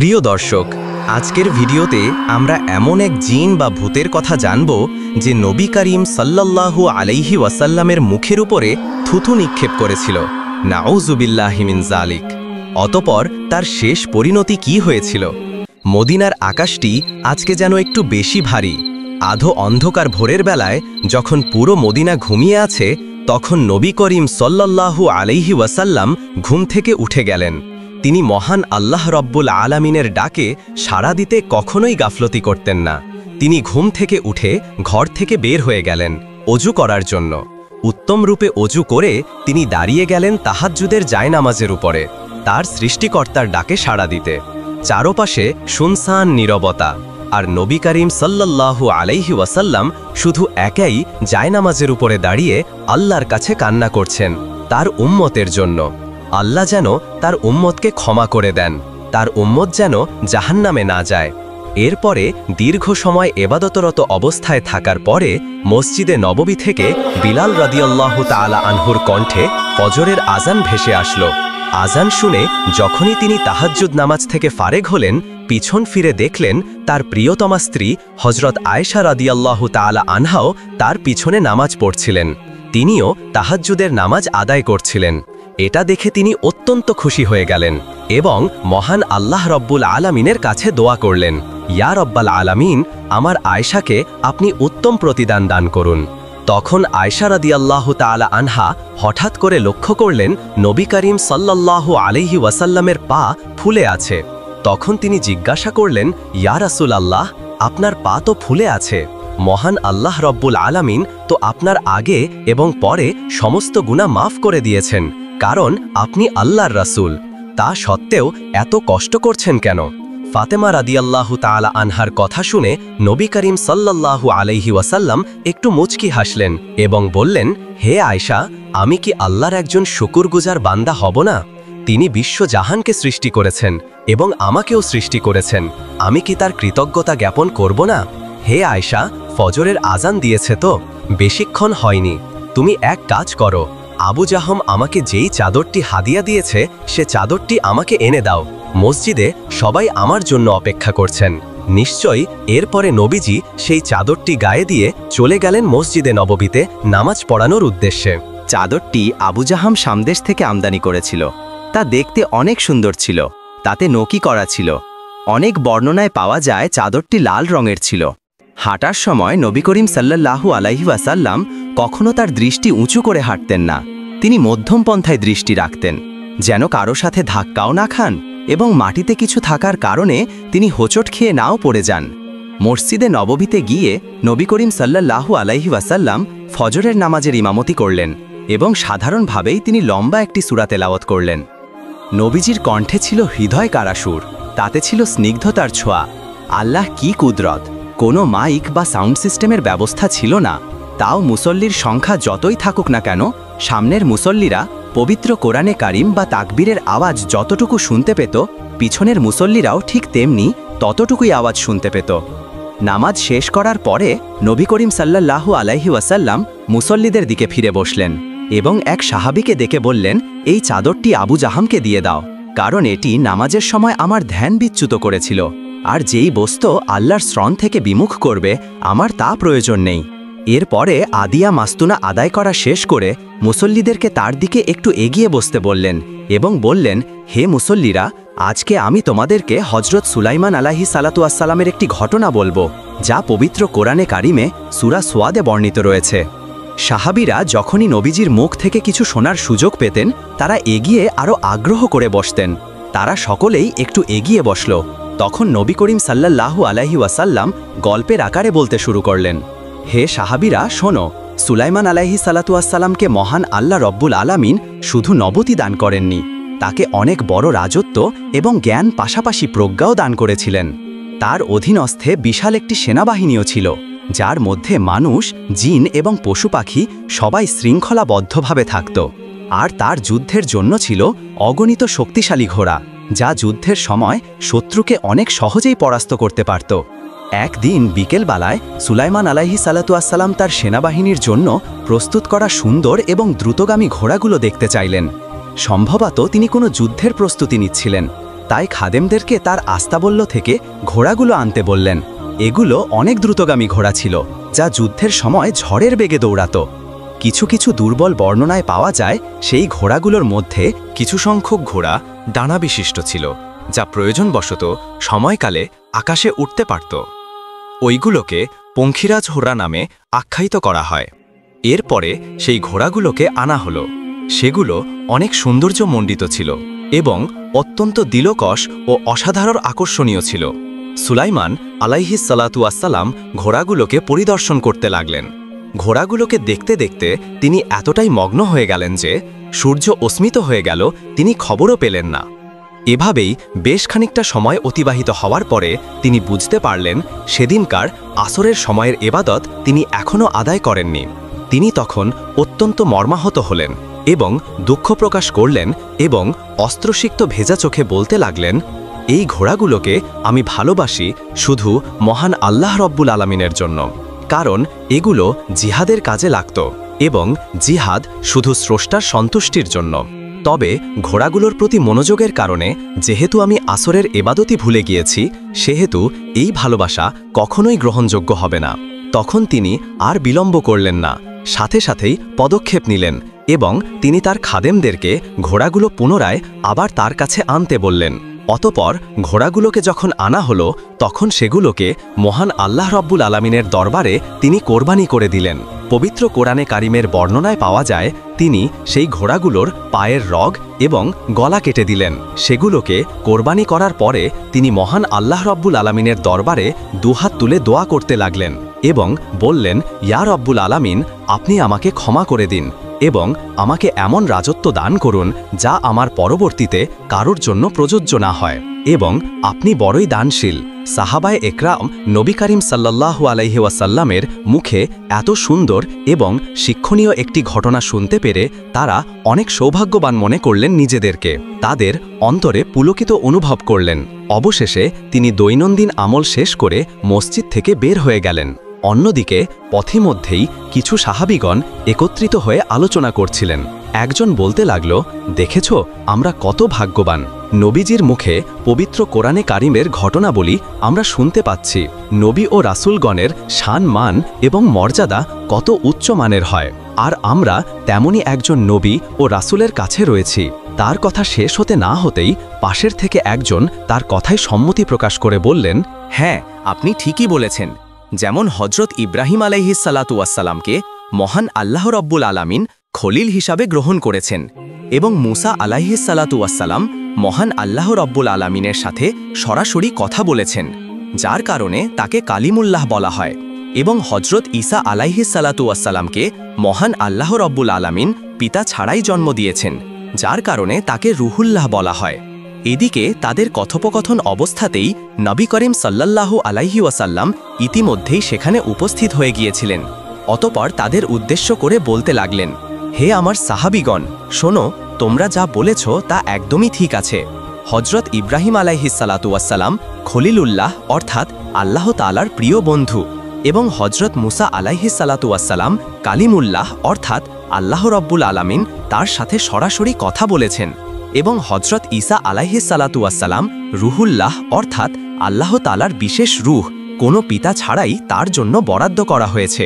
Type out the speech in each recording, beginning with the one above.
প্রিয় দর্শক, আজকের ভিডিওতে আমরা এমন এক জিন বা ভূতের কথা জানব যে নবী করিম সাল্লাল্লাহু আলাইহি ওয়াসাল্লামের মুখের উপরে থুথু নিক্ষেপ করেছিল। নাউযুবিল্লাহি মিন যালিক। অতঃপর তার শেষ পরিণতি কি হয়েছিল? মদিনার আকাশটি আজকে যেন একটু বেশি ভারী। আধো অন্ধকার ভোরের বেলায় যখন পুরো মদিনা ঘুমিয়ে আছে, তখন নবী করিম সাল্লাল্লাহু আলাইহি ওয়াসাল্লাম ঘুম থেকে উঠে গেলেন। তিনি মহান আল্লাহ রব্বুল আলামিনের ডাকে সাড়া দিতে কখনোই গাফলতি করতেন না। তিনি ঘুম থেকে উঠে ঘর থেকে বের হয়ে গেলেন অজু করার জন্য। উত্তম রূপে অজু করে তিনি দাঁড়িয়ে গেলেন তাহাজ্জুদের জায়নামাজের উপরে, তার সৃষ্টিকর্তার ডাকে সাড়া দিতে। চারপাশে শুনসান নীরবতা, আর নবী করিম সাল্লাল্লাহু আলাইহি ওয়াসাল্লাম শুধু একাই জায়নামাজের উপরে দাঁড়িয়ে আল্লাহর কাছে কান্না করছেন তার উম্মতের জন্য। আল্লাহ যেন তার উম্মতকে ক্ষমা করে দেন, তার উম্মত যেন জাহান্নামে না যায়। এরপরে দীর্ঘ সময় এবাদতরত অবস্থায় থাকার পরে মসজিদে নববী থেকে বিলাল রাদিয়াল্লাহু তাআলা আনহুর কণ্ঠে ফজরের আজান ভেসে আসলো। আজান শুনে যখনই তিনি তাহাজ্জুদ নামাজ থেকে ফারেগ হলেন, পিছন ফিরে দেখলেন তার প্রিয়তমা স্ত্রী হজরত আয়েশা রাদিয়াল্লাহু তাআলা আনহাও তার পিছনে নামাজ পড়ছিলেন। তিনিও তাহাজ্জুদের নামাজ আদায় করছিলেন। এটা দেখে তিনি অত্যন্ত খুশি হয়ে গেলেন এবং মহান আল্লাহ রব্বুল আলামিনের কাছে দোয়া করলেন, ইয়া রব্বাল আলামিন, আমার আয়েশাকে আপনি উত্তম প্রতিদান দান করুন। তখন আয়েশা রাদিয়াল্লাহু তাআলা আনহা হঠাৎ করে লক্ষ্য করলেন নবী করিম সাল্লাল্লাহু আলাইহি ওয়াসাল্লামের পা ফুলে আছে। তখন তিনি জিজ্ঞাসা করলেন, ইয়া রাসূলুল্লাহ, আপনার পা তো ফুলে আছে। মহান আল্লাহ রব্বুল আলামিন তো আপনার আগে এবং পরে সমস্ত গুনাহ মাফ করে দিয়েছেন, কারণ আপনি আল্লাহর রাসূল। তা সত্ত্বেও এত কষ্ট করছেন কেন? ফাতেমা রাদিয়াল্লাহু তাআলা আনহার কথা শুনে নবী করিম সাল্লাল্লাহু আলাইহি ওয়াসাল্লাম একটু মুচকি হাসলেন এবং বললেন, হে আয়েশা, আমি কি আল্লাহর একজন শুকরগুজার বান্দা হব না? তিনি বিশ্বজাহানকে সৃষ্টি করেছেন এবং আমাকেও সৃষ্টি করেছেন। আমি কি তার কৃতজ্ঞতা জ্ঞাপন করব না? হে আয়েশা, ফজরের আজান দিয়েছে তো, বেশিক্ষণ হয়নি। তুমি এক কাজ করো, আবু জাহম আমাকে যেই চাদরটি হাদিয়া দিয়েছে সে চাদরটি আমাকে এনে দাও। মসজিদে সবাই আমার জন্য অপেক্ষা করছেন। নিশ্চয়ই এরপরে নবীজি সেই চাদরটি গায়ে দিয়ে চলে গেলেন মসজিদে নববীতে নামাজ পড়ানোর উদ্দেশ্যে। চাদরটি আবু জাহাম সামদেশ থেকে আমদানি করেছিল। তা দেখতে অনেক সুন্দর ছিল, তাতে নকি করা ছিল। অনেক বর্ণনায় পাওয়া যায় চাদরটি লাল রঙের ছিল। হাঁটার সময় নবী করিম সাল্লাল্লাহু আলাইহি ওয়াসাল্লাম কখনো তার দৃষ্টি উঁচু করে হাঁটতেন না। তিনি মধ্যম পন্থায় দৃষ্টি রাখতেন, যেন কারো সাথে ধাক্কাও না খান এবং মাটিতে কিছু থাকার কারণে তিনি হোঁচট খেয়ে নাও পড়ে যান। মসজিদে নববীতে গিয়ে নবী করিম সাল্লাল্লাহু আলাইহি ওয়াসাল্লাম ফজরের নামাজের ইমামতি করলেন এবং সাধারণভাবেই তিনি লম্বা একটি সূরা তেলাওয়াত করলেন। নবীজির কণ্ঠে ছিল হৃদয় কারাসুর, তাতে ছিল স্নিগ্ধতার ছোঁয়া। আল্লাহ কি কুদরত! কোনো মাইক বা সাউন্ড সিস্টেমের ব্যবস্থা ছিল না। তাও মুসল্লির সংখ্যা যতই থাকুক না কেন, সামনের মুসল্লিরা পবিত্র কোরআনে কারিম বা তাকবীরের আওয়াজ যতটুকু শুনতে পেত, পিছনের মুসল্লিরাও ঠিক তেমনি ততটুকুই আওয়াজ শুনতে পেত। নামাজ শেষ করার পরে নবী করিম সাল্লাল্লাহু আলাইহি ওয়াসাল্লাম মুসল্লিদের দিকে ফিরে বসলেন এবং এক সাহাবীকে ডেকে বললেন, এই চাদরটি আবু জাহামকে দিয়ে দাও, কারণ এটি নামাজের সময় আমার ধ্যান বিচ্যুত করেছিল, আর যেই বস্তু আল্লাহর শ্রণ থেকে বিমুখ করবে আমার তা প্রয়োজন নেই। এরপরে আদিয়া মাস্তুনা আদায় করা শেষ করে মুসল্লিদেরকে তার দিকে একটু এগিয়ে বসতে বললেন এবং বললেন, হে মুসল্লিরা, আজকে আমি তোমাদেরকে হজরত সুলাইমান আলাইহিস সালাতু ওয়াস সালামের একটি ঘটনা বলবো, যা পবিত্র কোরআনে কারিমে সূরা সোয়াদে বর্ণিত রয়েছে। সাহাবীরা যখনই নবীজির মুখ থেকে কিছু শোনার সুযোগ পেতেন, তারা এগিয়ে আরও আগ্রহ করে বসতেন। তারা সকলেই একটু এগিয়ে বসল। তখন নবী করিম সাল্লাল্লাহু আলাইহি ওয়াসাল্লাম গল্পের আকারে বলতে শুরু করলেন, হে সাহাবীরা, শোনো, সুলাইমান আলাইহিস সালাতু ওয়াস সালামকে মহান আল্লাহ রব্বুল আলামিন শুধু নবুতি দান করেননি, তাকে অনেক বড় রাজত্ব এবং জ্ঞান পাশাপাশি প্রজ্ঞাও দান করেছিলেন। তার অধীনস্থে বিশাল একটি সেনাবাহিনীও ছিল, যার মধ্যে মানুষ, জিন এবং পশু পাখি সবাই শৃঙ্খলাবদ্ধভাবে থাকত। আর তার যুদ্ধের জন্য ছিল অগণিত শক্তিশালী ঘোড়া, যা যুদ্ধের সময় শত্রুকে অনেক সহজেই পরাস্ত করতে পারত। একদিন বিকেলবেলায় সুলাইমান আলাইহিস সালাতু ওয়াস সালাম তার সেনাবাহিনীর জন্য প্রস্তুত করা সুন্দর এবং দ্রুতগামী ঘোড়াগুলো দেখতে চাইলেন। সম্ভবত তিনি কোনো যুদ্ধের প্রস্তুতি নিচ্ছিলেন। তাই খাদেমদেরকে তার আস্তাবল্য থেকে ঘোড়াগুলো আনতে বললেন। এগুলো অনেক দ্রুতগামী ঘোড়া ছিল, যা যুদ্ধের সময় ঝড়ের বেগে দৌড়াত। কিছু কিছু দুর্বল বর্ণনায় পাওয়া যায় সেই ঘোড়াগুলোর মধ্যে কিছু সংখ্যক ঘোড়া ডানা বিশিষ্ট ছিল, যা প্রয়োজনবশত সময়কালে আকাশে উঠতে পারত। ওইগুলোকে পঙ্খিরাজ ঘোড়া নামে আখ্যায়িত করা হয়। এরপরে সেই ঘোড়াগুলোকে আনা হলো। সেগুলো অনেক সৌন্দর্যমণ্ডিত ছিল এবং অত্যন্ত দিলকশ ও অসাধারণ আকর্ষণীয় ছিল। সুলাইমান আলাইহিস সালাতু ওয়াসসালাম ঘোড়াগুলোকে পরিদর্শন করতে লাগলেন। ঘোড়াগুলোকে দেখতে দেখতে তিনি এতটাই মগ্ন হয়ে গেলেন যে সূর্য অস্মিত হয়ে গেল, তিনি খবরও পেলেন না। এভাবেই বেশ খানিকটা সময় অতিবাহিত হওয়ার পরে তিনি বুঝতে পারলেন সেদিনকার আসরের সময়ের এবাদত তিনি এখনও আদায় করেননি। তিনি তখন অত্যন্ত মর্মাহত হলেন এবং দুঃখ প্রকাশ করলেন এবং অস্ত্রসিক্ত ভেজা চোখে বলতে লাগলেন, এই ঘোড়াগুলোকে আমি ভালোবাসি শুধু মহান আল্লাহ রব্বুল আলামিনের জন্য, কারণ এগুলো জিহাদের কাজে লাগত এবং জিহাদ শুধু স্রষ্টার সন্তুষ্টির জন্য। তবে ঘোড়াগুলোর প্রতি মনোযোগের কারণে যেহেতু আমি আসরের এবাদতই ভুলে গিয়েছি, সেহেতু এই ভালোবাসা কখনোই গ্রহণযোগ্য হবে না। তখন তিনি আর বিলম্ব করলেন না, সাথে সাথেই পদক্ষেপ নিলেন এবং তিনি তার খাদেমদেরকে ঘোড়াগুলো পুনরায় আবার তার কাছে আনতে বললেন। অতপর ঘোড়াগুলোকে যখন আনা হলো, তখন সেগুলোকে মহান আল্লাহ রব্বুল আলামিনের দরবারে তিনি কোরবানি করে দিলেন। পবিত্র কোরআনে কারিমের বর্ণনায় পাওয়া যায় তিনি সেই ঘোড়াগুলোর পায়ের রগ এবং গলা কেটে দিলেন। সেগুলোকে কোরবানি করার পরে তিনি মহান আল্লাহ রব্বুল আলামিনের দরবারে দুহাত তুলে দোয়া করতে লাগলেন এবং বললেন, ইয়া রব্বুল আলামিন, আপনি আমাকে ক্ষমা করে দিন এবং আমাকে এমন রাজত্ব দান করুন যা আমার পরবর্তীতে কারোর জন্য প্রযোজ্য না হয়, এবং আপনি বড়ই দানশীল। সাহাবায়ে একরাম নবী করিম সাল্লাল্লাহু আলাইহি ওয়াসাল্লামের মুখে এত সুন্দর এবং শিক্ষণীয় একটি ঘটনা শুনতে পেরে তারা অনেক সৌভাগ্যবান মনে করলেন নিজেদেরকে। তাদের অন্তরে পুলকিত অনুভব করলেন। অবশেষে তিনি দৈনন্দিন আমল শেষ করে মসজিদ থেকে বের হয়ে গেলেন। অন্যদিকে পথিমধ্যেই কিছু সাহাবীগণ একত্রিত হয়ে আলোচনা করছিলেন। একজন বলতে লাগল, দেখেছ আমরা কত ভাগ্যবান, নবীজির মুখে পবিত্র কোরআনে কারিমের ঘটনাবলী আমরা শুনতে পাচ্ছি। নবী ও রাসূলগণের শান মান এবং মর্যাদা কত উচ্চ মানের হয়, আর আমরা তেমনি একজন নবী ও রাসূলের কাছে রয়েছি। তার কথা শেষ হতে না হতেই পাশের থেকে একজন তার কথায় সম্মতি প্রকাশ করে বললেন, হ্যাঁ, আপনি ঠিকই বলেছেন। যেমন হজরত ইব্রাহিম আলাইহিস সালাতু ওয়াসসালামকে মহান আল্লাহ রব্বুল আলামিন খলিল হিসাবে গ্রহণ করেছেন এবং মুসা আলাইহিস সালাতু ওয়াসসালাম মহান আল্লাহ রব্বুল আলামিনের সাথে সরাসরি কথা বলেছেন, যার কারণে তাকে কালিমুল্লাহ বলা হয়, এবং হজরত ঈসা আলাইহিস সালাতু ওয়াসসালামকে মহান আল্লাহ রব্বুল আলামিন পিতা ছাড়াই জন্ম দিয়েছেন, যার কারণে তাকে রুহুল্লাহ বলা হয়। এদিকে তাদের কথোপকথন অবস্থাতেই নবী করিম সাল্লাল্লাহু আলাইহি ওয়াসাল্লাম ইতিমধ্যেই সেখানে উপস্থিত হয়ে গিয়েছিলেন। অতপর তাদের উদ্দেশ্য করে বলতে লাগলেন, হে আমার সাহাবীগণ, শোনো, তোমরা যা বলেছ তা একদমই ঠিক আছে। হজরত ইব্রাহিম আলাইহিস সালাতু ওয়াসসালাম খলিলুল্লাহ অর্থাৎ আল্লাহ তাআলার প্রিয় বন্ধু, এবং হজরত মুসা আলাইহিস সালাতু ওয়াসসালাম কালিমুল্লাহ অর্থাৎ আল্লাহ রব্বুল আলামিন তার সাথে সরাসরি কথা বলেছেন, এবং হজরত ঈসা আলাইহিস সালাতু ওয়াসসালাম রুহুল্লাহ অর্থাৎ আল্লাহ তাআলার বিশেষ রূহ, কোনো পিতা ছাড়াই তার জন্য বরাদ্দ করা হয়েছে।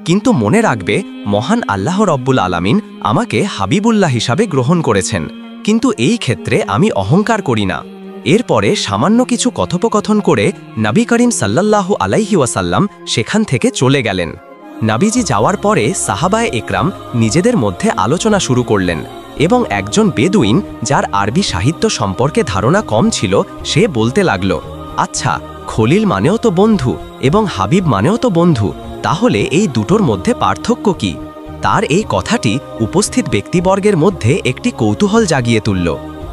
কিন্তু মনে রাখবে, মহান আল্লাহ রব্বুল আলামিন আমাকে হাবিবুল্লাহ হিসাবে গ্রহণ করেছেন, কিন্তু এই ক্ষেত্রে আমি অহংকার করি না। এরপরে সামান্য কিছু কথোপকথন করে নবী করিম সাল্লাল্লাহু আলাইহি ওয়াসাল্লাম সেখান থেকে চলে গেলেন। নবীজি যাওয়ার পরে সাহাবায়ে একরাম নিজেদের মধ্যে আলোচনা শুরু করলেন, এবং একজন বেদুইন যার আরবি সাহিত্য সম্পর্কে ধারণা কম ছিল, সে বলতে লাগল, আচ্ছা, খলিল মানেও তো বন্ধু এবং হাবিব মানেও তো বন্ধু, তাহলে এই দুটোর মধ্যে পার্থক্য কি? তার এই কথাটি উপস্থিত ব্যক্তিবর্গের মধ্যে একটি কৌতূহল জাগিয়ে তুলল।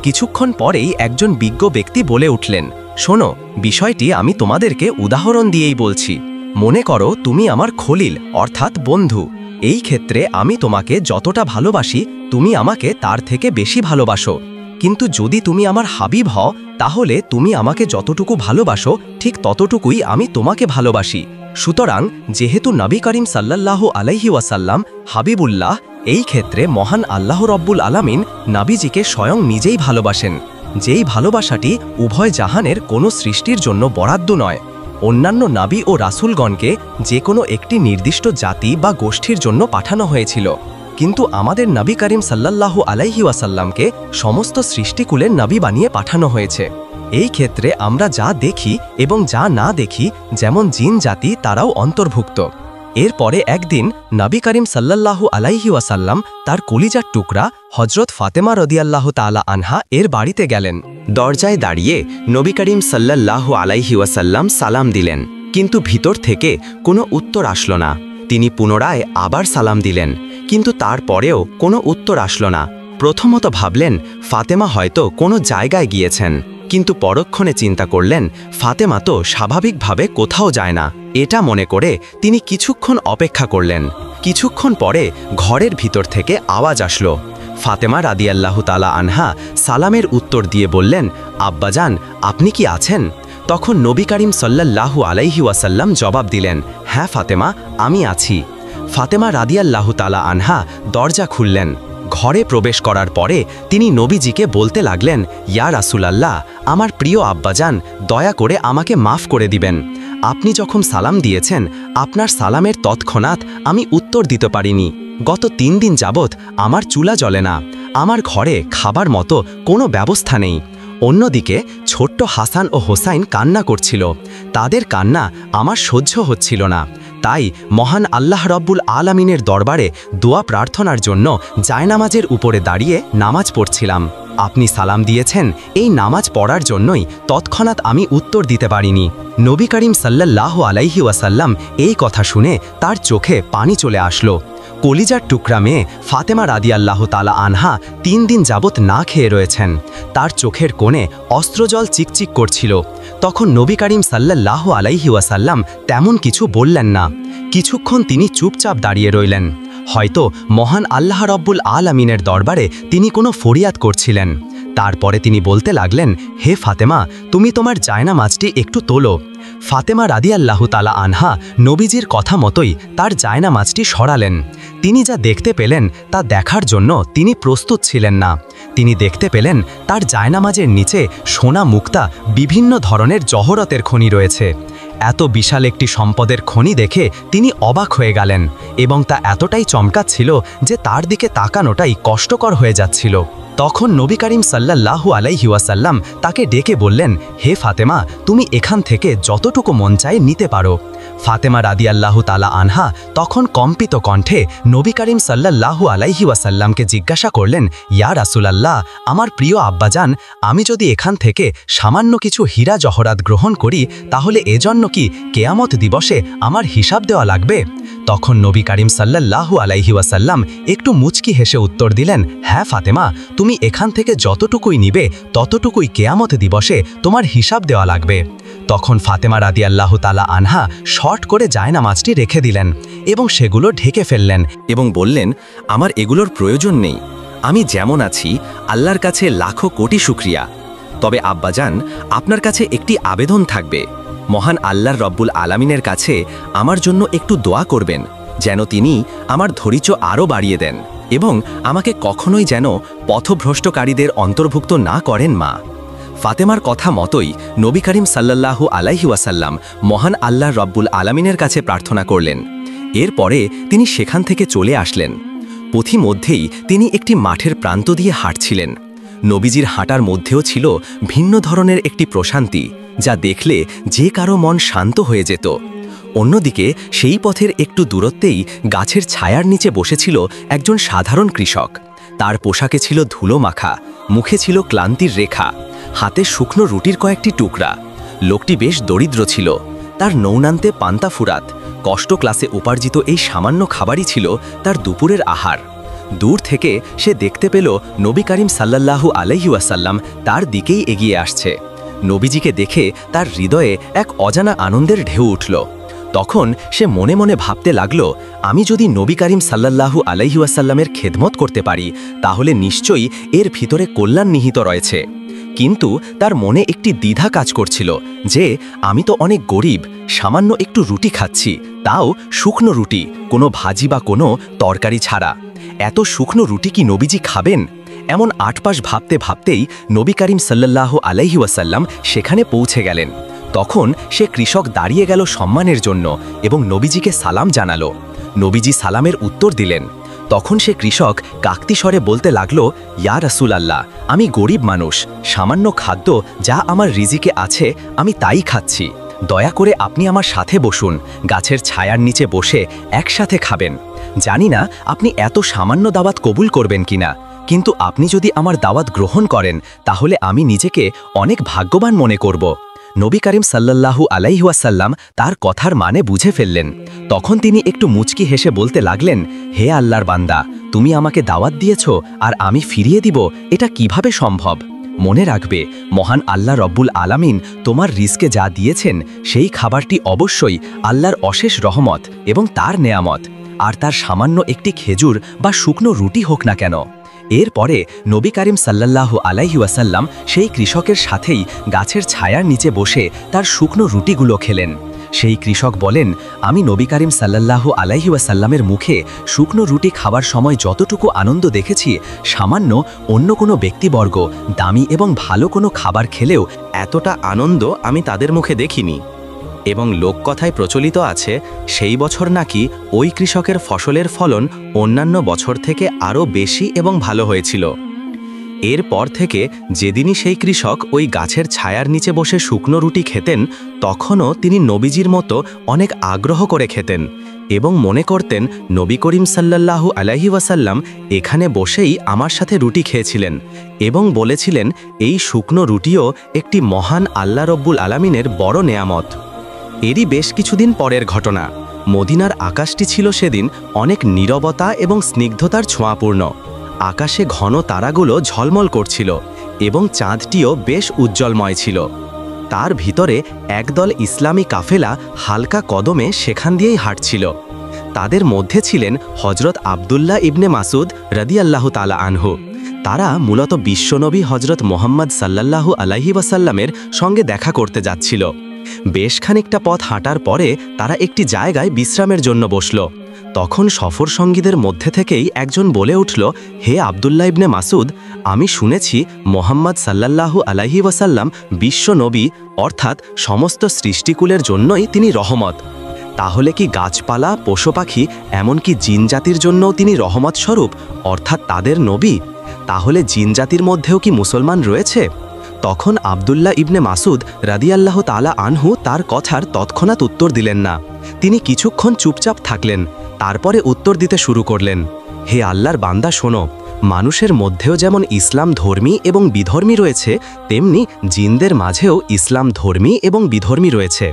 কিছুক্ষণ পরেই একজন বিজ্ঞ ব্যক্তি বলে উঠলেন, শোনো, বিষয়টি আমি তোমাদেরকে উদাহরণ দিয়েই বলছি। মনে করো তুমি আমার খলিল অর্থাৎ বন্ধু। এই ক্ষেত্রে আমি তোমাকে যতটা ভালোবাসি তুমি আমাকে তার থেকে বেশি ভালোবাসো, কিন্তু যদি তুমি আমার হাবিব হও তাহলে তুমি আমাকে যতটুকু ভালোবাসো ঠিক ততটুকুই আমি তোমাকে ভালোবাসি। সুতরাং যেহেতু নবী করিম সাল্লাল্লাহু আলাইহি ওয়াসাল্লাম হাবিবুল্লাহ, এই ক্ষেত্রে মহান আল্লাহ রব্বুল আলামিন নবীজিকে স্বয়ং নিজেই ভালোবাসেন। যেই ভালোবাসাটি উভয় জাহানের কোনো সৃষ্টির জন্য বরাদ্দ নয়। অন্যান্য নাবী ও রাসূলগণকে যে কোনো একটি নির্দিষ্ট জাতি বা গোষ্ঠীর জন্য পাঠানো হয়েছিল, কিন্তু আমাদের নবী করিম সাল্লাল্লাহু আলাইহি ওয়াসাল্লামকে সমস্ত সৃষ্টিকুলের নবী বানিয়ে পাঠানো হয়েছে। এই ক্ষেত্রে আমরা যা দেখি এবং যা না দেখি, যেমন জিন জাতি, তারাও অন্তর্ভুক্ত। এরপরে একদিন নবী করিম সাল্লাল্লাহু আলাইহি ওয়াসাল্লাম তার কলিজার টুকরা হজরত ফাতেমা রাদিয়াল্লাহু তাআলা আনহা এর বাড়িতে গেলেন। দরজায় দাঁড়িয়ে নবী করিম সাল্লাল্লাহু আলাইহি ওয়াসাল্লাম সালাম দিলেন, কিন্তু ভিতর থেকে কোনো উত্তর আসলো না। তিনি পুনরায় আবার সালাম দিলেন, কিন্তু তারপরেও কোনো উত্তর আসলো না। প্রথমত ভাবলেন ফাতেমা হয়তো কোনো জায়গায় গিয়েছেন, কিন্তু পরক্ষণে চিন্তা করলেন ফাতেমা তো স্বাভাবিকভাবে কোথাও যায় না। এটা মনে করে তিনি কিছুক্ষণ অপেক্ষা করলেন। কিছুক্ষণ পরে ঘরের ভিতর থেকে আওয়াজ আসলো। ফাতেমা রাদিয়াল্লাহু তাআলা আনহা সালামের উত্তর দিয়ে বললেন, আব্বাজান, আপনি কি আছেন? তখন নবী করিম সাল্লাল্লাহু আলাইহি ওয়াসাল্লাম জবাব দিলেন, হ্যাঁ ফাতেমা, আমি আছি। ফাতেমা রাদিয়াল্লাহু তাআলা আনহা দরজা খুললেন। ঘরে প্রবেশ করার পরে তিনি নবীজিকে বলতে লাগলেন, ইয়া রাসূলুল্লাহ, আমার প্রিয় আব্বাজান, দয়া করে আমাকে মাফ করে দিবেন। আপনি যখন সালাম দিয়েছেন, আপনার সালামের তৎক্ষণাৎ আমি উত্তর দিতে পারিনি। গত 3 দিন যাবৎ আমার চুলা জ্বলে না, আমার ঘরে খাবার মতো কোনো ব্যবস্থা নেই। অন্যদিকে ছোট্ট হাসান ও হোসাইন কান্না করছিল, তাদের কান্না আমার সহ্য হচ্ছিল না। তাই মহান আল্লাহ রব্বুল আলামিনের দরবারে দোয়া প্রার্থনার জন্য জায়নামাজের উপরে দাঁড়িয়ে নামাজ পড়ছিলাম। আপনি সালাম দিয়েছেন, এই নামাজ পড়ার জন্যই তৎক্ষণাৎ আমি উত্তর দিতে পারিনি। নবী করিম সাল্লাল্লাহু আলাইহি ওয়াসাল্লাম এই কথা শুনে তার চোখে পানি চলে আসলো। কলিজার টুকরা মেয়ে ফাতেমা রাদিয়াল্লাহু তাআলা আনহা 3 দিন যাবৎ না খেয়ে রয়েছেন। তার চোখের কোণে অস্ত্রজল চিকচিক করছিল। তখন নবী করিম সাল্লাল্লাহু আলাইহি ওয়াসাল্লাম তেমন কিছু বললেন না। কিছুক্ষণ তিনি চুপচাপ দাঁড়িয়ে রইলেন। হয়তো মহান আল্লাহ রব্বুল আলামিনের দরবারে তিনি কোনো ফরিয়াদ করছিলেন। তারপরে তিনি বলতে লাগলেন, হে ফাতেমা, তুমি তোমার জায়নামাজটি একটু তোলো। ফাতেমা রাদিয়াল্লাহু তাআলা আনহা নবীজির কথা মতোই তার জায়নামাজটি সরালেন। তিনি যা দেখতে পেলেন তা দেখার জন্য তিনি প্রস্তুত ছিলেন না। তিনি দেখতে পেলেন তার জায়নামাজের নিচে সোনা মুক্তা বিভিন্ন ধরনের জহরতের খনি রয়েছে। এত বিশাল একটি সম্পদের খনি দেখে তিনি অবাক হয়ে গেলেন, এবং তা এতটাই চমকাচ্ছিল যে তার দিকে তাকানোটাই কষ্টকর হয়ে যাচ্ছিল। তখন নবী করিম সাল্লাল্লাহু আলাইহি ওয়াসাল্লাম তাকে ডেকে বললেন, হে ফাতেমা, তুমি এখান থেকে যতটুকু মন চায় নিতে পারো। ফাতেমা রাদিয়াল্লাহু তাআলা আনহা তখন কম্পিত কণ্ঠে নবী করিম সাল্লাল্লাহু আলাইহি ওয়াসাল্লামকে জিজ্ঞাসা করলেন, ইয়া রাসূলুল্লাহ, আমার প্রিয় আব্বাজান, আমি যদি এখান থেকে সামান্য কিছু হীরা জহরাত গ্রহণ করি, তাহলে এজন্য কি কেয়ামত দিবসে আমার হিসাব দেওয়া লাগবে? তখন নবী করিম সাল্লাল্লাহু আলাইহি ওয়াসাল্লাম একটু মুচকি হেসে উত্তর দিলেন, হ্যাঁ ফাতেমা, তুমি এখান থেকে যতটুকুই নিবে ততটুকুই কেয়ামত দিবসে তোমার হিসাব দেওয়া লাগবে। তখন ফাতেমা রাদিয়াল্লাহু তাআলা আনহা শর্ট করে জায়নামাজটি রেখে দিলেন এবং সেগুলো ঢেকে ফেললেন এবং বললেন, আমার এগুলোর প্রয়োজন নেই। আমি যেমন আছি আল্লাহর কাছে লাখো কোটি শুকরিয়া। তবে আব্বাজান, আপনার কাছে একটি আবেদন থাকবে। মহান আল্লাহর রব্বুল আলামিনের কাছে আমার জন্য একটু দোয়া করবেন, যেন তিনি আমার ধৈর্য আরও বাড়িয়ে দেন এবং আমাকে কখনোই যেন পথভ্রষ্টকারীদের অন্তর্ভুক্ত না করেন মা। ফাতেমার কথা মতোই নবী করিম সাল্লাল্লাহু আলাইহি ওয়াসাল্লাম মহান আল্লাহর রব্বুল আলামিনের কাছে প্রার্থনা করলেন। এরপরে তিনি সেখান থেকে চলে আসলেন। পথিমধ্যেই তিনি একটি মাঠের প্রান্ত দিয়ে হাঁটছিলেন। নবীজির হাঁটার মধ্যেও ছিল ভিন্ন ধরনের একটি প্রশান্তি, যা দেখলে যে কারো মন শান্ত হয়ে যেত। অন্যদিকে সেই পথের একটু দূরত্বেই গাছের ছায়ার নিচে বসেছিল একজন সাধারণ কৃষক। তার পোশাকে ছিল ধুলো মাখা, মুখে ছিল ক্লান্তির রেখা, হাতে শুকনো রুটির কয়েকটি টুকরা। লোকটি বেশ দরিদ্র ছিল। তার নৌনান্তে পান্তা ফুরাত, কষ্ট ক্লাসে উপার্জিত এই সামান্য খাবারই ছিল তার দুপুরের আহার। দূর থেকে সে দেখতে পেল নবী করিম সাল্লাল্লাহু আলাইহি ওয়াসাল্লাম তার দিকেই এগিয়ে আসছে। নবীজিকে দেখে তার হৃদয়ে এক অজানা আনন্দের ঢেউ উঠল। তখন সে মনে মনে ভাবতে লাগল, আমি যদি নবী করিম সাল্লাল্লাহু আলাইহি ওয়াসাল্লামের খেদমত করতে পারি, তাহলে নিশ্চয়ই এর ভিতরে কল্যাণ নিহিত রয়েছে। কিন্তু তার মনে একটি দ্বিধা কাজ করছিল যে আমি তো অনেক গরিব, সামান্য একটু রুটি খাচ্ছি, তাও শুকনো রুটি, কোনো ভাজি বা কোনো তরকারি ছাড়া। এত শুকনো রুটি কি নবীজি খাবেন? এমন ৮ পাশ ভাবতে ভাবতেই নবী করিম সাল্লাল্লাহু আলাইহি ওয়াসাল্লাম সেখানে পৌঁছে গেলেন। তখন সে কৃষক দাঁড়িয়ে গেল সম্মানের জন্য এবং নবীজিকে সালাম জানালো। নবীজি সালামের উত্তর দিলেন। তখন সে কৃষক কাকতি স্বরে বলতে লাগল, ইয়া রাসূলুল্লাহ, আমি গরিব মানুষ, সামান্য খাদ্য যা আমার রিজিকে আছে আমি তাই খাচ্ছি। দয়া করে আপনি আমার সাথে বসুন, গাছের ছায়ার নিচে বসে একসাথে খাবেন। জানি না আপনি এত সামান্য দাওয়াত কবুল করবেন কিনা, কিন্তু আপনি যদি আমার দাওয়াত গ্রহণ করেন তাহলে আমি নিজেকে অনেক ভাগ্যবান মনে করব। নবী করিম সাল্লাল্লাহু আলাইহি ওয়াসাল্লাম তার কথার মানে বুঝে ফেললেন। তখন তিনি একটু মুচকি হেসে বলতে লাগলেন, হে আল্লাহর বান্দা, তুমি আমাকে দাওয়াত দিয়েছ আর আমি ফিরিয়ে দিব, এটা কিভাবে সম্ভব? মনে রাখবে, মহান আল্লাহ রব্বুল আলামিন তোমার রিজকে যা দিয়েছেন সেই খাবারটি অবশ্যই আল্লাহর অশেষ রহমত এবং তার নেয়ামত, আর তার সামান্য একটি খেজুর বা শুকনো রুটি হোক না কেন। এরপরে নবী করিম সাল্লাল্লাহু আলাইহি ওয়াসাল্লাম সেই কৃষকের সাথেই গাছের ছায়ার নিচে বসে তার শুকনো রুটিগুলো খেলেন। সেই কৃষক বলেন, আমি নবী করিম সাল্লাল্লাহু আলাইহি ওয়াসাল্লামের মুখে শুকনো রুটি খাবার সময় যতটুকু আনন্দ দেখেছি, সামান্য অন্য কোনো ব্যক্তিবর্গ দামি এবং ভালো কোনো খাবার খেলেও এতটা আনন্দ আমি তাদের মুখে দেখিনি। এবং লোককথায় প্রচলিত আছে, সেই বছর নাকি ওই কৃষকের ফসলের ফলন অন্যান্য বছর থেকে আরও বেশি এবং ভালো হয়েছিল। এরপর থেকে যেদিনই সেই কৃষক ওই গাছের ছায়ার নিচে বসে শুকনো রুটি খেতেন, তখনও তিনি নবীজির মতো অনেক আগ্রহ করে খেতেন এবং মনে করতেন নবী করিম সাল্লাল্লাহু আলাইহি ওয়াসাল্লাম এখানে বসেই আমার সাথে রুটি খেয়েছিলেন এবং বলেছিলেন এই শুকনো রুটিও একটি মহান আল্লাহ রব্বুল আলামিনের বড় নেয়ামত। এরই বেশ কিছুদিন পরের ঘটনা। মদিনার আকাশটি ছিল সেদিন অনেক নীরবতা এবং স্নিগ্ধতার ছোঁয়াপূর্ণ। আকাশে ঘন তারাগুলো ঝলমল করছিল এবং চাঁদটিও বেশ উজ্জ্বলময় ছিল। তার ভিতরে একদল ইসলামী কাফেলা হালকা কদমে সেখান দিয়েই হাঁটছিল। তাদের মধ্যে ছিলেন হজরত আবদুল্লাহ ইবনে মাসুদ রাদিয়াল্লাহু তাআলা আনহু। তারা মূলত বিশ্বনবী হজরত মোহাম্মদ সাল্লাল্লাহু আলাইহি ওয়াসাল্লামের সঙ্গে দেখা করতে যাচ্ছিল। বেশ খানিকটা পথ হাঁটার পরে তারা একটি জায়গায় বিশ্রামের জন্য বসল। তখন সফর সঙ্গীদের মধ্যে থেকেই একজন বলে উঠল, হে আবদুল্লাহ ইবনে মাসুদ, আমি শুনেছি মোহাম্মদ সাল্লাল্লাহু আলাইহি ওয়াসাল্লাম বিশ্ব নবী, অর্থাৎ সমস্ত সৃষ্টিকুলের জন্যই তিনি রহমত। তাহলে কি গাছপালা, পশু পাখি, এমনকি জিনজাতির জন্যও তিনি রহমত স্বরূপ, অর্থাৎ তাদের নবী? তাহলে জিনজাতির মধ্যেও কি মুসলমান রয়েছে? তখন আবদুল্লাহ ইবনে মাসুদ রাদিয়াল্লাহু তাআলা আনহু তার কথার তৎক্ষণাৎ উত্তর দিলেন না। তিনি কিছুক্ষণ চুপচাপ থাকলেন, তারপরে উত্তর দিতে শুরু করলেন, হে আল্লাহর বান্দা, শোনো, মানুষের মধ্যেও যেমন ইসলাম ধর্মী এবং বিধর্মী রয়েছে, তেমনি জিনদের মাঝেও ইসলাম ধর্মী এবং বিধর্মী রয়েছে।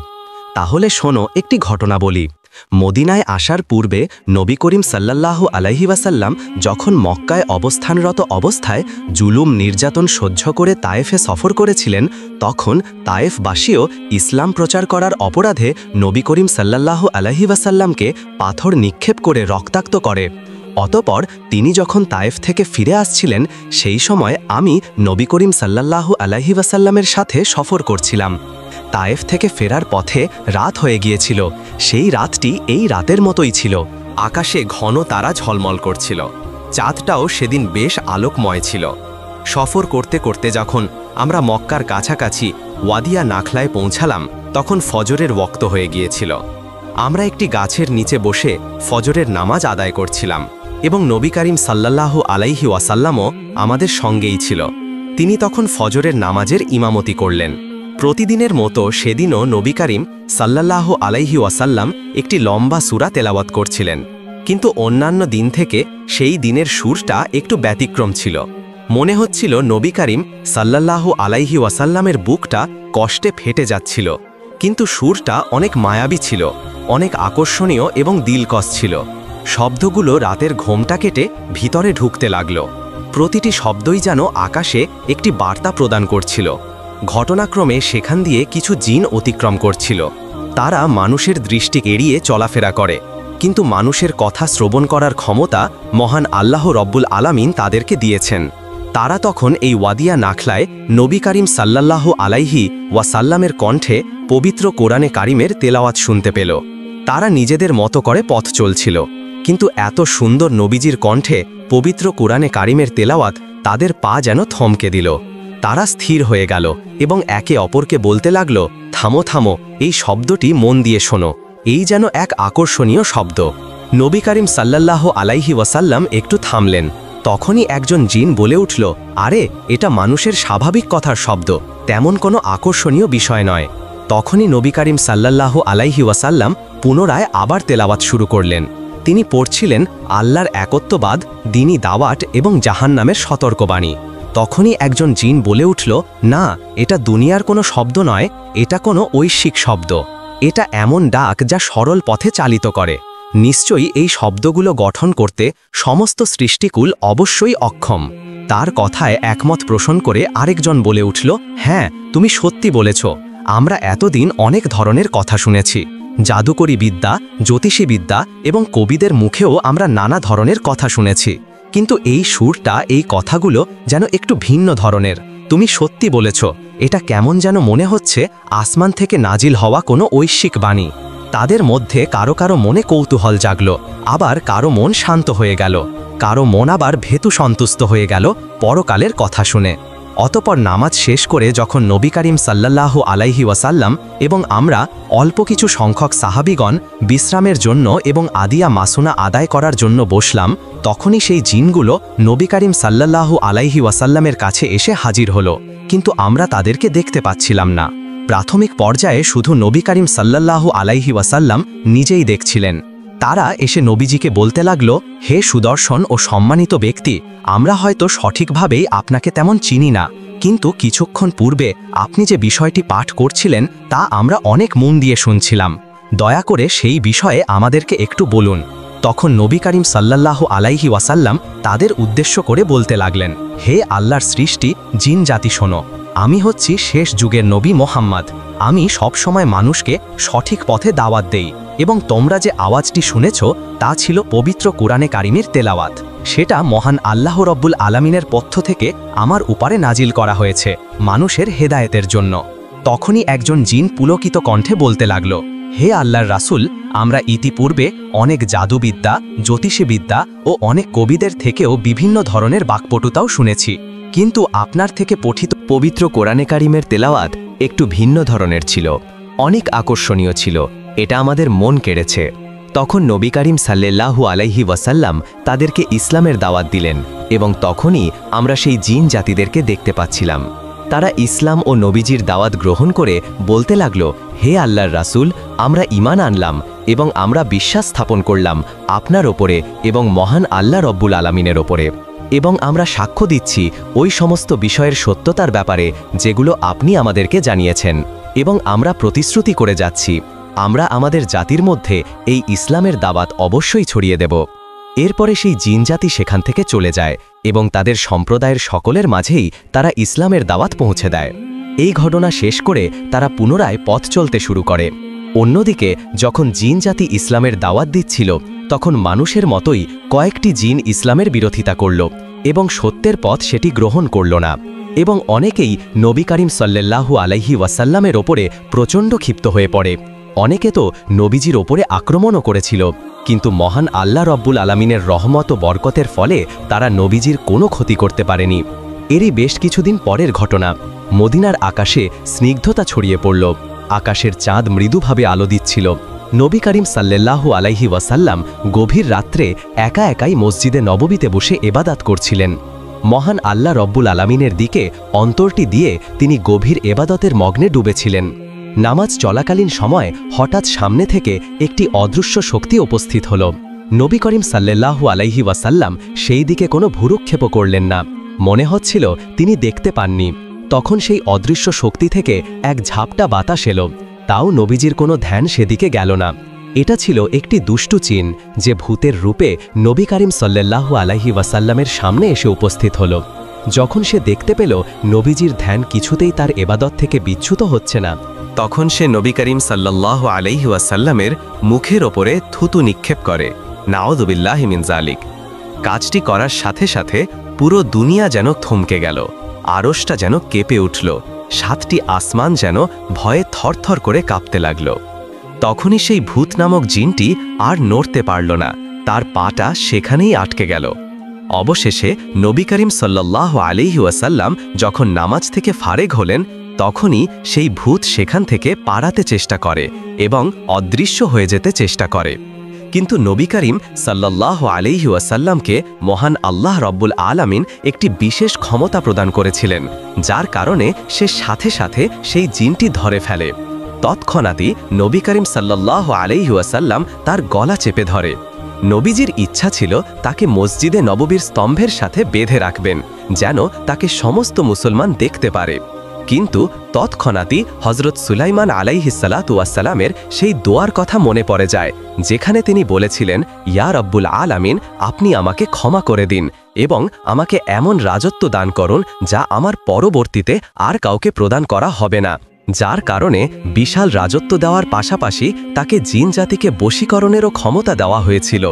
তাহলে শোনো, একটি ঘটনা বলি। মদিনায় আসার পূর্বে নবী করিম সাল্লাল্লাহু আলাইহি ওয়াসাল্লাম যখন মক্কায় অবস্থানরত অবস্থায় জুলুম নির্যাতন সহ্য করে তায়েফে সফর করেছিলেন, তখন তায়েফবাসীও ইসলাম প্রচার করার অপরাধে নবী করিম সাল্লাল্লাহু আলাইহি ওয়াসাল্লামকে পাথর নিক্ষেপ করে রক্তাক্ত করে। অতপর তিনি যখন তায়েফ থেকে ফিরে আসছিলেন, সেই সময় আমি নবী করিম সাল্লাল্লাহু আলাইহি ওয়াসাল্লামের সাথে সফর করছিলাম। তায়েফ থেকে ফেরার পথে রাত হয়ে গিয়েছিল। সেই রাতটি এই রাতের মতোই ছিল। আকাশে ঘন তারা ঝলমল করছিল। চাঁদটাও সেদিন বেশ আলোকময় ছিল। সফর করতে করতে যখন আমরা মক্কার কাছাকাছি ওয়াদিয়া নাখলায় পৌঁছালাম, তখন ফজরের ওয়াক্ত হয়ে গিয়েছিল। আমরা একটি গাছের নিচে বসে ফজরের নামাজ আদায় করছিলাম এবং নবী করিম সাল্লাল্লাহু আলাইহি ওয়াসাল্লামও আমাদের সঙ্গেই ছিল। তিনি তখন ফজরের নামাজের ইমামতি করলেন। প্রতিদিনের মতো সেদিনও নবী করিম সাল্লাল্লাহু আলাইহি ওয়াসাল্লাম একটি লম্বা সূরা তেলাওয়াত করছিলেন, কিন্তু অন্যান্য দিন থেকে সেই দিনের সুরটা একটু ব্যতিক্রম ছিল। মনে হচ্ছিল নবী করিম সাল্লাল্লাহু আলাইহি ওয়াসাল্লামের বুকটা কষ্টে ফেটে যাচ্ছিল, কিন্তু সুরটা অনেক মায়াবী ছিল, অনেক আকর্ষণীয় এবং দিলকশ ছিল। শব্দগুলো রাতের ঘোমটা কেটে ভিতরে ঢুকতে লাগল। প্রতিটি শব্দই যেন আকাশে একটি বার্তা প্রদান করছিল। ঘটনাক্রমে সেখান দিয়ে কিছু জিন অতিক্রম করছিল। তারা মানুষের দৃষ্টি এড়িয়ে চলাফেরা করে, কিন্তু মানুষের কথা শ্রবণ করার ক্ষমতা মহান আল্লাহ রব্বুল আলামিন তাদেরকে দিয়েছেন। তারা তখন এই ওয়াদিয়া নাখলায় নবী করিম সাল্লাল্লাহু আলাইহি ওয়াসাল্লামের কণ্ঠে পবিত্র কোরআনে কারিমের তেলাওয়াত শুনতে পেল। তারা নিজেদের মতো করে পথ চলছিল, কিন্তু এত সুন্দর নবীজির কণ্ঠে পবিত্র কোরআনে কারিমের তেলাওয়াত তাদের পা যেন থমকে দিল। তারা স্থির হয়ে গেল এবং একে অপরকে বলতে লাগল, থামো থামো, এই শব্দটি মন দিয়ে শোনো। এই যেন এক আকর্ষণীয় শব্দ। নবী করিম সাল্লাল্লাহু আলাইহি ওয়াসাল্লাম একটু থামলেন। তখনই একজন জিন বলে উঠল, আরে এটা মানুষের স্বাভাবিক কথার শব্দ, তেমন কোনো আকর্ষণীয় বিষয় নয়। তখনই নবী করিম সাল্লাল্লাহু আলাইহি ওয়াসাল্লাম পুনরায় আবার তেলাওয়াত শুরু করলেন। তিনি পড়ছিলেন আল্লাহর একত্ববাদ, দ্বীনি দাওয়াত এবং জাহান্নামের সতর্কবাণী। তখনই একজন জিন বলে উঠল, না, এটা দুনিয়ার কোনো শব্দ নয়, এটা কোনো ঐশ্বিক শব্দ। এটা এমন ডাক যা সরল পথে চালিত করে। নিশ্চয়ই এই শব্দগুলো গঠন করতে সমস্ত সৃষ্টিকুল অবশ্যই অক্ষম। তার কথায় একমত পোষণ করে আরেকজন বলে উঠল, হ্যাঁ, তুমি সত্যি বলেছ। আমরা এতদিন অনেক ধরনের কথা শুনেছি। জাদুকরী বিদ্যা, জ্যোতিষী বিদ্যা এবং কবিদের মুখেও আমরা নানা ধরনের কথা শুনেছি, কিন্তু এই সুরটা, এই কথাগুলো যেন একটু ভিন্ন ধরনের। তুমি সত্যি বলেছ, এটা কেমন যেন মনে হচ্ছে আসমান থেকে নাজিল হওয়া কোনো ঐশ্বিক বাণী। তাদের মধ্যে কারো কারো মনে কৌতূহল জাগল, আবার কারো মন শান্ত হয়ে গেল, কারো মন আবার ভেতু সন্তুষ্ট হয়ে গেল পরকালের কথা শুনে। অতপর নামাজ শেষ করে যখন নবী করিম সাল্লাল্লাহু আলাইহি ওয়াসাল্লাম এবং আমরা অল্প কিছু সংখ্যক সাহাবীগণ বিশ্রামের জন্য এবং আদিয়া মাসুনা আদায় করার জন্য বসলাম, তখনই সেই জিনগুলো নবী করিম সাল্লাল্লাহু আলাইহি ওয়াসাল্লামের কাছে এসে হাজির হলো, কিন্তু আমরা তাদেরকে দেখতে পাচ্ছিলাম না। প্রাথমিক পর্যায়ে শুধু নবী করিম সাল্লাল্লাহু আলাইহি ওয়াসাল্লাম নিজেই দেখছিলেন। তারা এসে নবীজিকে বলতে লাগল, হে সুদর্শন ও সম্মানিত ব্যক্তি, আমরা হয়তো সঠিকভাবেই আপনাকে তেমন চিনি না, কিন্তু কিছুক্ষণ পূর্বে আপনি যে বিষয়টি পাঠ করছিলেন তা আমরা অনেক মন দিয়ে শুনছিলাম। দয়া করে সেই বিষয়ে আমাদেরকে একটু বলুন। তখন নবী করিম সাল্লাল্লাহু আলাইহি ওয়াসাল্লাম তাদের উদ্দেশ্য করে বলতে লাগলেন, হে আল্লাহর সৃষ্টি জিন জাতি, শোনো, আমি হচ্ছি শেষ যুগের নবী মোহাম্মদ। আমি সবসময় মানুষকে সঠিক পথে দাওয়াত দেই, এবং তোমরা যে আওয়াজটি শুনেছ তা ছিল পবিত্র কোরআনে কারিমের তেলাওয়াত। সেটা মহান আল্লাহ রব্বুল আলামিনের পক্ষ থেকে আমার উপরে নাজিল করা হয়েছে মানুষের হেদায়েতের জন্য। তখনই একজন জিন পুলকিত কণ্ঠে বলতে লাগল, হে আল্লাহর রাসূল, আমরা ইতিপূর্বে অনেক জাদুবিদ্যা, জ্যোতিষীবিদ্যা ও অনেক কবিদের থেকেও বিভিন্ন ধরনের বাকপটুতাও শুনেছি, কিন্তু আপনার থেকে পঠিত পবিত্র কোরআনে কারিমের তেলাওয়াত একটু ভিন্ন ধরনের ছিল, অনেক আকর্ষণীয় ছিল, এটা আমাদের মন কেড়েছে। তখন নবী করিম সাল্লাল্লাহু আলাইহি ওয়াসাল্লাম তাদেরকে ইসলামের দাওয়াত দিলেন, এবং তখনই আমরা সেই জিন জাতিদেরকে দেখতে পাচ্ছিলাম। তারা ইসলাম ও নবীজির দাওয়াত গ্রহণ করে বলতে লাগল, হে আল্লাহর রাসূল, আমরা ঈমান আনলাম এবং আমরা বিশ্বাস স্থাপন করলাম আপনার ওপরে এবং মহান আল্লাহ রব্বুল আলামিনের ওপরে, এবং আমরা সাক্ষ্য দিচ্ছি ওই সমস্ত বিষয়ের সত্যতার ব্যাপারে যেগুলো আপনি আমাদেরকে জানিয়েছেন, এবং আমরা প্রতিশ্রুতি করে যাচ্ছি আমরা আমাদের জাতির মধ্যে এই ইসলামের দাওয়াত অবশ্যই ছড়িয়ে দেব। এরপরে সেই জিনজাতি সেখান থেকে চলে যায় এবং তাদের সম্প্রদায়ের সকলের মাঝেই তারা ইসলামের দাওয়াত পৌঁছে দেয়। এই ঘটনা শেষ করে তারা পুনরায় পথ চলতে শুরু করে। অন্যদিকে যখন জিনজাতি ইসলামের দাওয়াত দিচ্ছিল, তখন মানুষের মতোই কয়েকটি জিন ইসলামের বিরোধিতা করল এবং সত্যের পথ সেটি গ্রহণ করল না, এবং অনেকেই নবী করিম সাল্লাল্লাহু আলাইহি ওয়াসাল্লামের ওপরে প্রচণ্ড ক্ষিপ্ত হয়ে পড়ে। অনেকে তো নবীজির ওপরে আক্রমণও করেছিল, কিন্তু মহান আল্লাহ রব্বুল আলামিনের রহমত ও বরকতের ফলে তারা নবীজির কোনো ক্ষতি করতে পারেনি। এরই বেশ কিছুদিন পরের ঘটনা। মদিনার আকাশে স্নিগ্ধতা ছড়িয়ে পড়ল, আকাশের চাঁদ মৃদুভাবে আলো দিচ্ছিল। নবী করিম সাল্লাল্লাহু আলাইহি ওয়াসাল্লাম গভীর রাত্রে একা একাই মসজিদে নববীতে বসে ইবাদত করছিলেন। মহান আল্লাহ রব্বুল আলামিনের দিকে অন্তরটি দিয়ে তিনি গভীর ইবাদতের মগ্নে ডুবেছিলেন। নামাজ চলাকালীন সময় হঠাৎ সামনে থেকে একটি অদৃশ্য শক্তি উপস্থিত হল। নবী করিম সাল্লাল্লাহু আলাইহি ওয়াসাল্লাম সেই দিকে কোনো ভ্রুক্ষেপও করলেন না, মনে হচ্ছিল তিনি দেখতে পাননি। তখন সেই অদৃশ্য শক্তি থেকে এক ঝাপটা বাতাস এলো, তাও নবীজির কোনো ধ্যান সেদিকে গেল না। এটা ছিল একটি দুষ্টু জিন, যে ভূতের রূপে নবী করিম সাল্লাল্লাহু আলাইহি ওয়াসাল্লামের সামনে এসে উপস্থিত হল। যখন সে দেখতে পেল নবীজির ধ্যান কিছুতেই তার ইবাদত থেকে বিচ্যুত হচ্ছে না, তখন সে নবী করিম সাল্লাল্লাহু আলাইহি ওয়াসাল্লামের মুখের ওপরে থুতু নিক্ষেপ করে। নাউযুবিল্লাহি মিন যালিক। কাজটি করার সাথে সাথে পুরো দুনিয়া যেন থমকে গেল, আরশটা যেন কেঁপে উঠল, সাতটি আসমান যেন ভয়ে থরথর করে কাঁপতে লাগল। তখনই সেই ভূত নামক জিনটি আর নড়তে পারল না, তার পাটা সেখানেই আটকে গেল। অবশেষে নবী করিম সাল্লাল্লাহু আলাইহি ওয়াসাল্লাম যখন নামাজ থেকে ফারেগ হলেন তখনই সেই ভূত সেখান থেকে পালাতে চেষ্টা করে এবং অদৃশ্য হয়ে যেতে চেষ্টা করে। কিন্তু নবী করিম সাল্লাল্লাহু আলাইহি ওয়াসাল্লামকে মহান আল্লাহ রব্বুল আলামিন একটি বিশেষ ক্ষমতা প্রদান করেছিলেন, যার কারণে সে সাথে সাথে সেই জিনটি ধরে ফেলে। তৎক্ষণাৎই নবী করিম সাল্লাল্লাহু আলাইহি ওয়াসাল্লাম তার গলা চেপে ধরে। নবীজির ইচ্ছা ছিল তাকে মসজিদে নববীর স্তম্ভের সাথে বেঁধে রাখবেন, যেন তাকে সমস্ত মুসলমান দেখতে পারে। কিন্তু তৎক্ষণাৎই হজরত সুলাইমান আলাইহিসসালাতু ওয়াসসালামের সেই দোয়ার কথা মনে পড়ে যায়, যেখানে তিনি বলেছিলেন, ইয়া রব্বুল আলামিন, আপনি আমাকে ক্ষমা করে দিন এবং আমাকে এমন রাজত্ব দান করুন যা আমার পরবর্তীতে আর কাউকে প্রদান করা হবে না। যার কারণে বিশাল রাজত্ব দেওয়ার পাশাপাশি তাকে জিন জাতিকে বশীকরণেরও ক্ষমতা দেওয়া হয়েছিল।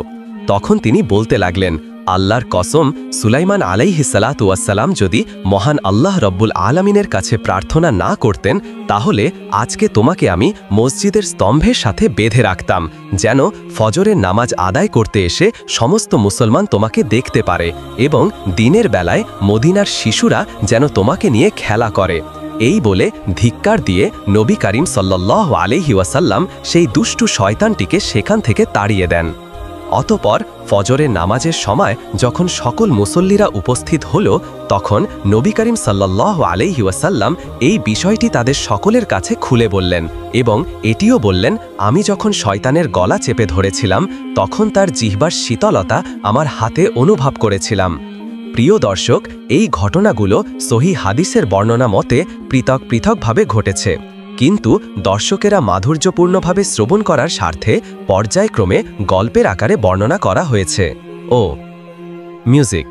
তখন তিনি বলতে লাগলেন, আল্লাহর কসম, সুলাইমান আলাইহিসসালাতু ওয়াসসালাম যদি মহান আল্লাহ রব্বুল আলামিনের কাছে প্রার্থনা না করতেন, তাহলে আজকে তোমাকে আমি মসজিদের স্তম্ভের সাথে বেঁধে রাখতাম, যেন ফজরের নামাজ আদায় করতে এসে সমস্ত মুসলমান তোমাকে দেখতে পারে এবং দিনের বেলায় মদিনার শিশুরা যেন তোমাকে নিয়ে খেলা করে। এই বলে ধিক্কার দিয়ে নবী করিম সাল্লাল্লাহু আলাইহি ওয়াসাল্লাম সেই দুষ্টু শয়তানটিকে সেখান থেকে তাড়িয়ে দেন। অতঃপর ফজরের নামাজের সময় যখন সকল মুসল্লিরা উপস্থিত হল, তখন নবী করিম সাল্লাল্লাহু আলাইহি ওয়াসাল্লাম এই বিষয়টি তাদের সকলের কাছে খুলে বললেন এবং এটিও বললেন, আমি যখন শয়তানের গলা চেপে ধরেছিলাম তখন তার জিহ্বার শীতলতা আমার হাতে অনুভব করেছিলাম। প্রিয় দর্শক, এই ঘটনাগুলো সহিহ হাদিসের বর্ণনা মতে পৃথক পৃথকভাবে ঘটেছে, কিন্তু দর্শকেরা মাধুর্যপূর্ণভাবে শ্রবণ করার স্বার্থে পর্যায়ক্রমে গল্পের আকারে বর্ণনা করা হয়েছে। মিউজিক।